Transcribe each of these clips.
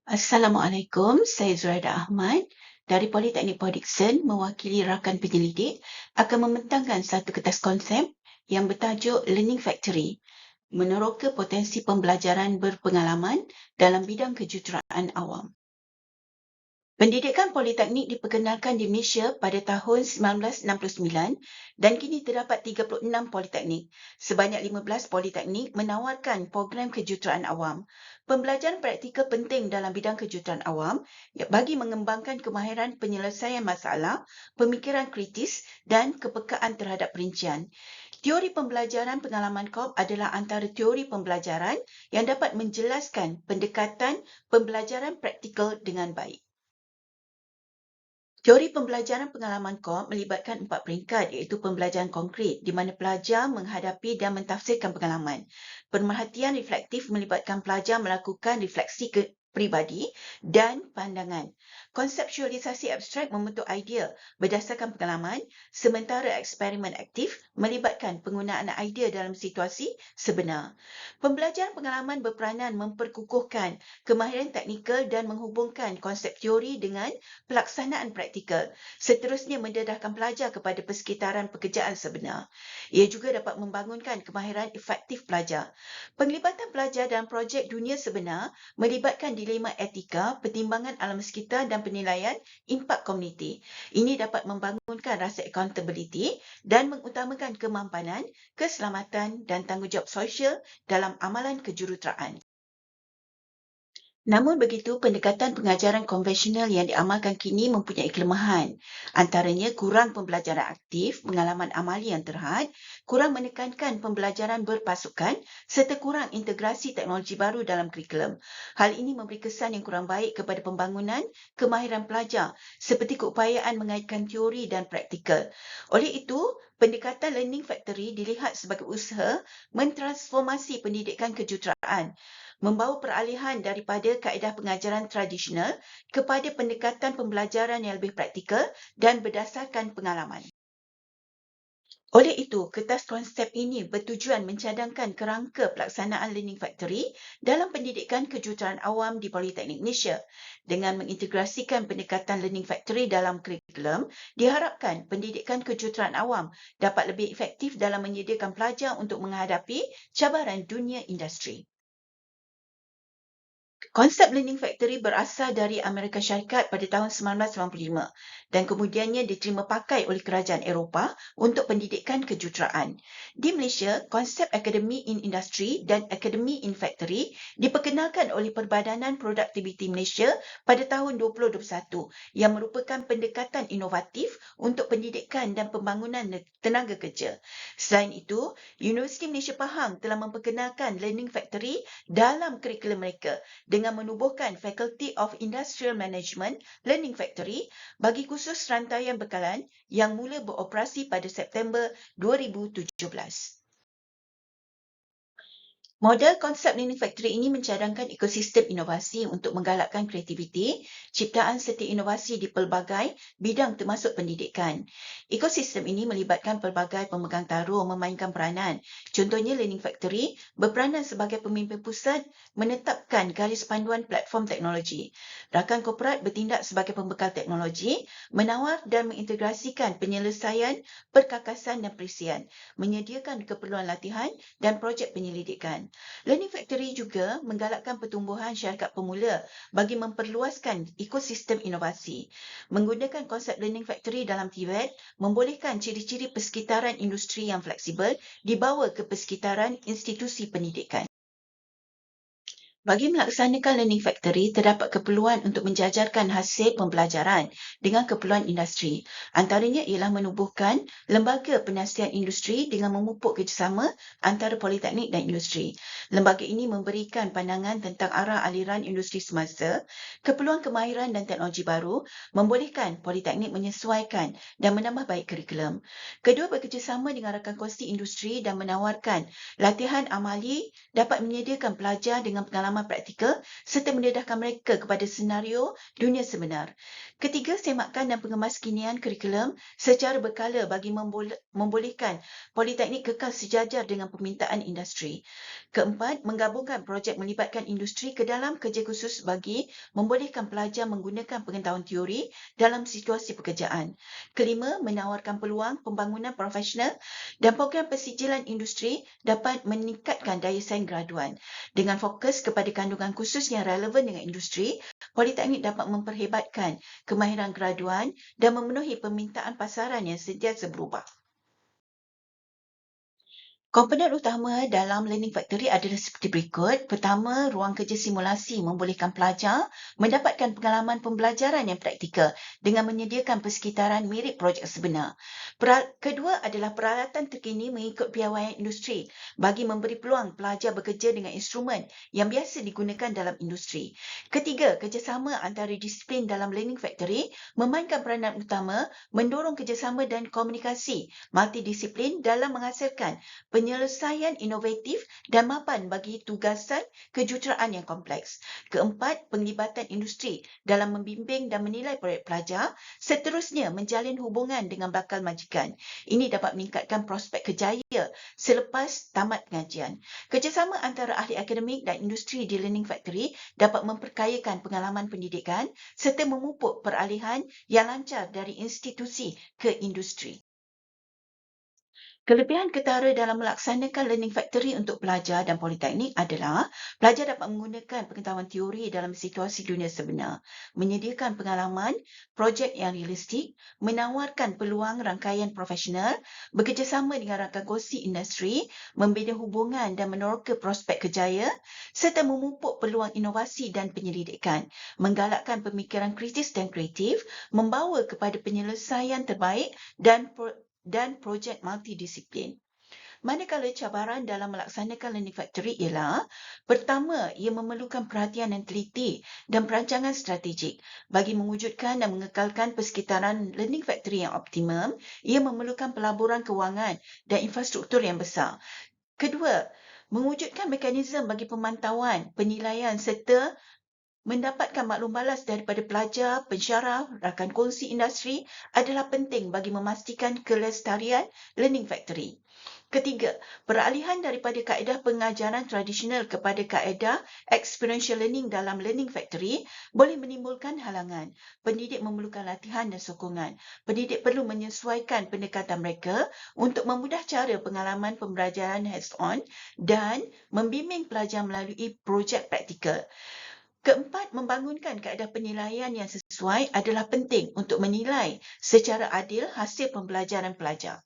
Assalamualaikum, saya Zuraida Ahmad dari Politeknik Port Dickson mewakili rakan penyelidik akan membentangkan satu kertas konsep yang bertajuk Learning Factory, meneroka potensi pembelajaran berpengalaman dalam bidang kejuruteraan awam. Pendidikan politeknik diperkenalkan di Malaysia pada tahun 1969 dan kini terdapat 36 politeknik. Sebanyak 15 politeknik menawarkan program kejuruteraan awam. Pembelajaran praktikal penting dalam bidang kejuruteraan awam bagi mengembangkan kemahiran penyelesaian masalah, pemikiran kritis dan kepekaan terhadap perincian. Teori pembelajaran pengalaman KOP adalah antara teori pembelajaran yang dapat menjelaskan pendekatan pembelajaran praktikal dengan baik. Teori pembelajaran pengalaman KOP melibatkan 4 peringkat iaitu pembelajaran konkret di mana pelajar menghadapi dan mentafsirkan pengalaman. Pemerhatian reflektif melibatkan pelajar melakukan refleksi pribadi dan pandangan. Konseptualisasi abstrak membentuk idea berdasarkan pengalaman, sementara eksperimen aktif melibatkan penggunaan idea dalam situasi sebenar. Pembelajaran pengalaman berperanan memperkukuhkan kemahiran teknikal dan menghubungkan konsep teori dengan pelaksanaan praktikal. Seterusnya mendedahkan pelajar kepada persekitaran pekerjaan sebenar. Ia juga dapat membangunkan kemahiran efektif pelajar. Penglibatan pelajar dalam projek dunia sebenar melibatkan dilema etika, pertimbangan alam sekitar dan penilaian impak komuniti. Ini dapat membangunkan rasa accountability dan mengutamakan kemampanan, keselamatan dan tanggungjawab sosial dalam amalan kejuruteraan. Namun begitu, pendekatan pengajaran konvensional yang diamalkan kini mempunyai kelemahan. Antaranya kurang pembelajaran aktif, pengalaman amali yang terhad, kurang menekankan pembelajaran berpasukan serta kurang integrasi teknologi baru dalam kurikulum. Hal ini memberi kesan yang kurang baik kepada pembangunan kemahiran pelajar seperti keupayaan mengaitkan teori dan praktikal. Oleh itu, pendekatan Learning Factory dilihat sebagai usaha mentransformasi pendidikan kejuruteraan, membawa peralihan daripada kaedah pengajaran tradisional kepada pendekatan pembelajaran yang lebih praktikal dan berdasarkan pengalaman. Oleh itu, kertas konsep ini bertujuan mencadangkan kerangka pelaksanaan Learning Factory dalam pendidikan kejuruteraan awam di Politeknik Malaysia. Dengan mengintegrasikan pendekatan Learning Factory dalam kurikulum, diharapkan pendidikan kejuruteraan awam dapat lebih efektif dalam menyediakan pelajar untuk menghadapi cabaran dunia industri. Konsep Learning Factory berasal dari Amerika Syarikat pada tahun 1995 dan kemudiannya diterima pakai oleh kerajaan Eropah untuk pendidikan kejuruteraan. Di Malaysia, konsep Academy in Industry dan Academy in Factory diperkenalkan oleh Perbadanan Produktiviti Malaysia pada tahun 2021 yang merupakan pendekatan inovatif untuk pendidikan dan pembangunan tenaga kerja. Selain itu, Universiti Malaysia Pahang telah memperkenalkan Learning Factory dalam kurikulum mereka dengan menubuhkan Faculty of Industrial Management Learning Factory bagi khusus rantaian bekalan yang mula beroperasi pada September 2017. Model konsep Learning Factory ini mencadangkan ekosistem inovasi untuk menggalakkan kreativiti, ciptaan serta inovasi di pelbagai bidang termasuk pendidikan. Ekosistem ini melibatkan pelbagai pemegang taruh memainkan peranan. Contohnya Learning Factory berperanan sebagai pemimpin pusat menetapkan garis panduan platform teknologi. Rakan korporat bertindak sebagai pembekal teknologi, menawar dan mengintegrasikan penyelesaian perkakasan dan perisian, menyediakan keperluan latihan dan projek penyelidikan. Learning Factory juga menggalakkan pertumbuhan syarikat pemula bagi memperluaskan ekosistem inovasi. Menggunakan konsep Learning Factory dalam TVET membolehkan ciri-ciri persekitaran industri yang fleksibel dibawa ke persekitaran institusi pendidikan. Bagi melaksanakan Learning Factory, terdapat keperluan untuk menjajarkan hasil pembelajaran dengan keperluan industri. Antaranya ialah menubuhkan lembaga penasihat industri dengan memupuk kerjasama antara politeknik dan industri. Lembaga ini memberikan pandangan tentang arah aliran industri semasa, keperluan kemahiran dan teknologi baru, membolehkan politeknik menyesuaikan dan menambah baik kurikulum. Kedua bekerjasama dengan rakan kongsi industri dan menawarkan latihan amali dapat menyediakan pelajar dengan pengalaman pengalaman praktikal serta mendedahkan mereka kepada senario dunia sebenar. Ketiga, semakkan dan pengemaskinian kurikulum secara berkala bagi membolehkan politeknik kekal sejajar dengan permintaan industri. Keempat, menggabungkan projek melibatkan industri ke dalam kerja khusus bagi membolehkan pelajar menggunakan pengetahuan teori dalam situasi pekerjaan. Kelima, menawarkan peluang pembangunan profesional dan program persijilan industri dapat meningkatkan daya saing graduan. Dengan fokus kepada kandungan khusus yang relevan dengan industri, politeknik dapat memperhebatkan kemahiran graduan dan memenuhi permintaan pasaran yang sentiasa berubah. Komponen utama dalam Learning Factory adalah seperti berikut. Pertama, ruang kerja simulasi membolehkan pelajar mendapatkan pengalaman pembelajaran yang praktikal dengan menyediakan persekitaran mirip projek sebenar. Kedua adalah peralatan terkini mengikut piawaian industri bagi memberi peluang pelajar bekerja dengan instrumen yang biasa digunakan dalam industri. Ketiga, kerjasama antara disiplin dalam Learning Factory memainkan peranan utama mendorong kerjasama dan komunikasi multidisiplin dalam menghasilkan penyelesaian inovatif dan mapan bagi tugasan kejuruteraan yang kompleks. Keempat, penglibatan industri dalam membimbing dan menilai projek pelajar, seterusnya menjalin hubungan dengan bakal majikan. Ini dapat meningkatkan prospek kerjaya selepas tamat pengajian. Kerjasama antara ahli akademik dan industri di Learning Factory dapat memperkayakan pengalaman pendidikan serta memupuk peralihan yang lancar dari institusi ke industri. Kelebihan ketara dalam melaksanakan Learning Factory untuk pelajar dan politeknik adalah pelajar dapat menggunakan pengetahuan teori dalam situasi dunia sebenar, menyediakan pengalaman projek yang realistik, menawarkan peluang rangkaian profesional, bekerjasama dengan rakan kongsi industri, membina hubungan dan meneroka prospek kerjaya, serta memupuk peluang inovasi dan penyelidikan, menggalakkan pemikiran kritis dan kreatif, membawa kepada penyelesaian terbaik dan projek multidisiplin. Manakala cabaran dalam melaksanakan Learning Factory ialah, pertama, ia memerlukan perhatian yang teliti dan perancangan strategik. Bagi mewujudkan dan mengekalkan persekitaran Learning Factory yang optimum, ia memerlukan pelaburan kewangan dan infrastruktur yang besar. Kedua, mewujudkan mekanisme bagi pemantauan, penilaian serta mendapatkan maklum balas daripada pelajar, pensyarah, rakan kongsi industri adalah penting bagi memastikan kelestarian Learning Factory. Ketiga, peralihan daripada kaedah pengajaran tradisional kepada kaedah experiential learning dalam Learning Factory boleh menimbulkan halangan. Pendidik memerlukan latihan dan sokongan. Pendidik perlu menyesuaikan pendekatan mereka untuk memudah cara pengalaman pembelajaran hands-on dan membimbing pelajar melalui projek praktikal. Keempat, membangunkan kaedah penilaian yang sesuai adalah penting untuk menilai secara adil hasil pembelajaran pelajar.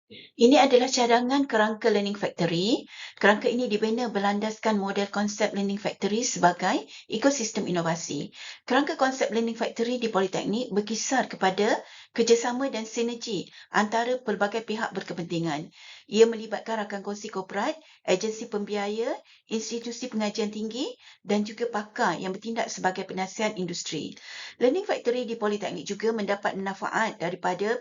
Ini adalah cadangan kerangka Learning Factory. Kerangka ini dibina berlandaskan model konsep Learning Factory sebagai ekosistem inovasi. Kerangka konsep Learning Factory di Politeknik berkisar kepada kerjasama dan sinergi antara pelbagai pihak berkepentingan. Ia melibatkan rakan kongsi korporat, agensi pembiaya, institusi pengajian tinggi dan juga pakar yang bertindak sebagai penasihat industri. Learning Factory di Politeknik juga mendapat manfaat daripada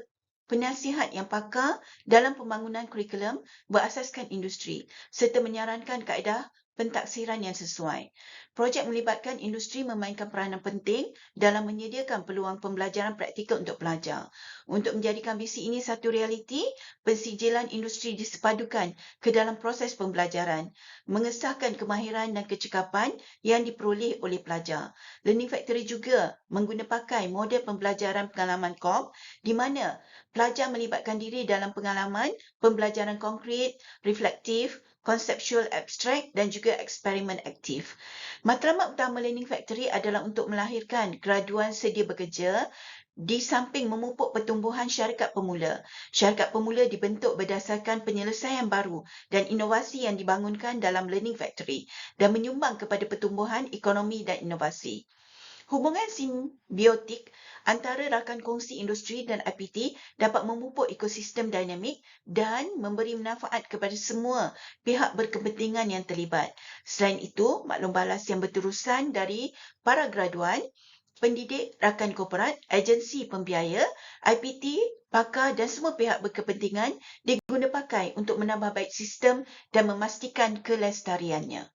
penasihat yang pakar dalam pembangunan kurikulum berasaskan industri serta menyarankan kaedah pentaksiran yang sesuai. Projek melibatkan industri memainkan peranan penting dalam menyediakan peluang pembelajaran praktikal untuk pelajar. Untuk menjadikan visi ini satu realiti, pensijilan industri disepadukan ke dalam proses pembelajaran, mengesahkan kemahiran dan kecekapan yang diperoleh oleh pelajar. Learning Factory juga pakai model pembelajaran pengalaman KOP di mana pelajar melibatkan diri dalam pengalaman pembelajaran konkret, reflektif, konseptual abstrak dan juga eksperimen aktif. Matlamat utama Learning Factory adalah untuk melahirkan graduan sedia bekerja di samping memupuk pertumbuhan syarikat pemula. Syarikat pemula dibentuk berdasarkan penyelesaian baru dan inovasi yang dibangunkan dalam Learning Factory dan menyumbang kepada pertumbuhan ekonomi dan inovasi. Hubungan simbiotik antara rakan kongsi industri dan IPT dapat memupuk ekosistem dinamik dan memberi manfaat kepada semua pihak berkepentingan yang terlibat. Selain itu, maklum balas yang berterusan dari para graduan, pendidik, rakan korporat, agensi pembiaya, IPT, pakar dan semua pihak berkepentingan diguna pakai untuk menambah baik sistem dan memastikan kelestariannya.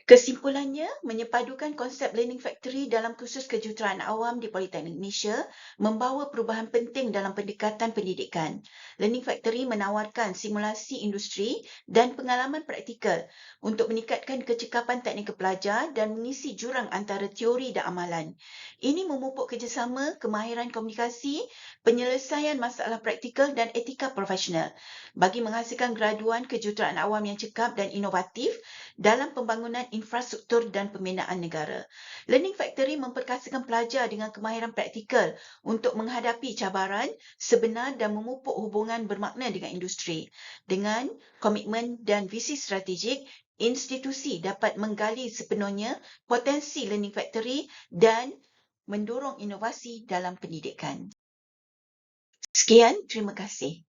Kesimpulannya, menyepadukan konsep Learning Factory dalam kursus kejuruteraan awam di Politeknik Malaysia membawa perubahan penting dalam pendekatan pendidikan. Learning Factory menawarkan simulasi industri dan pengalaman praktikal untuk meningkatkan kecekapan teknikal pelajar dan mengisi jurang antara teori dan amalan. Ini memupuk kerjasama, kemahiran komunikasi, penyelesaian masalah praktikal dan etika profesional bagi menghasilkan graduan kejuruteraan awam yang cekap dan inovatif dalam pembangunan infrastruktur dan pembinaan negara. Learning Factory memperkasakan pelajar dengan kemahiran praktikal untuk menghadapi cabaran sebenar dan memupuk hubungan bermakna dengan industri. Dengan komitmen dan visi strategik, institusi dapat menggali sepenuhnya potensi Learning Factory dan mendorong inovasi dalam pendidikan. Sekian, terima kasih.